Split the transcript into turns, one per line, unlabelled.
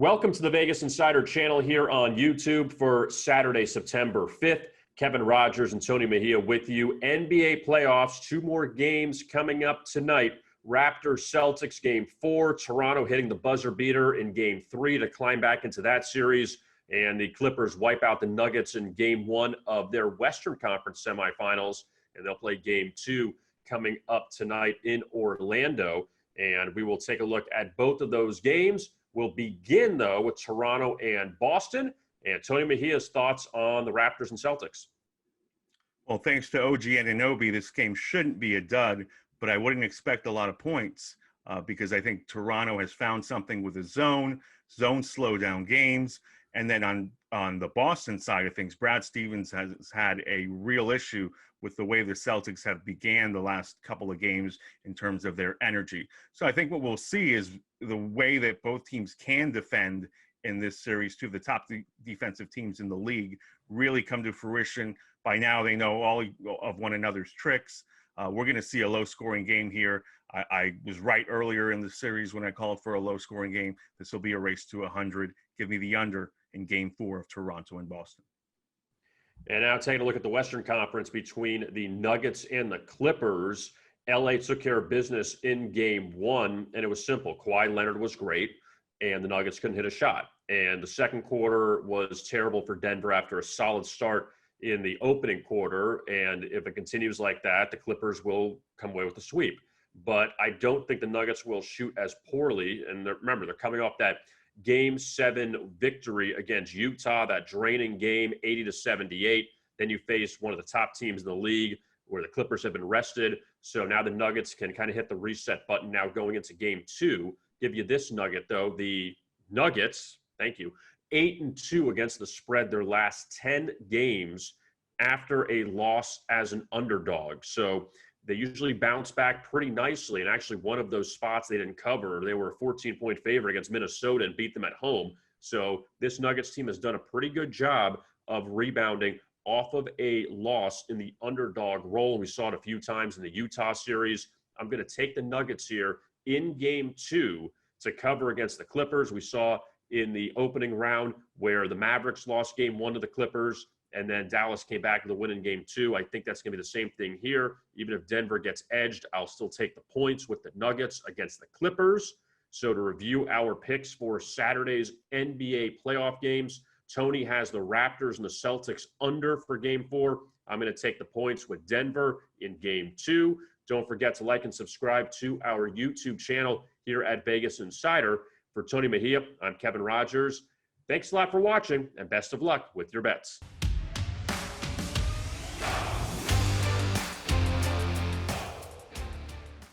Welcome to the Vegas Insider channel here on YouTube for Saturday, September 5th. Kevin Rogers and Tony Mejia with you. NBA playoffs, two more games coming up tonight. Raptors Celtics game 4, Toronto hitting the buzzer beater in game 3 to climb back into that series. And the Clippers wipe out the Nuggets in game 1 of their Western Conference semifinals. And they'll play game 2 coming up tonight in Orlando. And we will take a look at both of those games. We'll begin, though, with Toronto and Boston. And Tony Mejia's thoughts on the Raptors and Celtics.
Well, thanks to OG Anunoby, this game shouldn't be a dud, but I wouldn't expect a lot of points because I think Toronto has found something with the zone slow down games. And then on the Boston side of things, Brad Stevens has had a real issue with the way the Celtics have began the last couple of games in terms of their energy. So I think what we'll see is the way that both teams can defend in this series to the top defensive teams in the league really come to fruition. By now, they know all of one another's tricks. We're going to see a low-scoring game here. I was right earlier in the series when I called for a low-scoring game. This will be a race to 100. Give me the under in Game 4 of Toronto and Boston.
And now taking a look at the Western Conference between the Nuggets and the Clippers. LA took care of business in game 1, and it was simple. Kawhi Leonard was great, and the Nuggets couldn't hit a shot. And the second quarter was terrible for Denver after a solid start in the opening quarter. And if it continues like that, the Clippers will come away with the sweep. But I don't think the Nuggets will shoot as poorly. And remember, they're coming off that Game 7 victory against Utah, that draining game, 80-78. Then you face one of the top teams in the league where the Clippers have been rested. So now the Nuggets can kind of hit the reset button now going into Game 2. Give you this nugget, though. The Nuggets, thank you, 8-2 against the spread their last 10 games after a loss as an underdog. So they usually bounce back pretty nicely. And actually, one of those spots they didn't cover, they were a 14-point favorite against Minnesota and beat them at home. So this Nuggets team has done a pretty good job of rebounding off of a loss in the underdog role. We saw it a few times in the Utah series. I'm going to take the Nuggets here in Game 2 to cover against the Clippers. We saw in the opening round where the Mavericks lost Game 1 to the Clippers, and then Dallas came back with a win in Game 2. I think that's going to be the same thing here. Even if Denver gets edged, I'll still take the points with the Nuggets against the Clippers. So to review our picks for Saturday's NBA playoff games, Tony has the Raptors and the Celtics under for Game 4. I'm going to take the points with Denver in Game 2. Don't forget to like and subscribe to our YouTube channel here at Vegas Insider. For Tony Mejia, I'm Kevin Rogers. Thanks a lot for watching, and best of luck with your bets.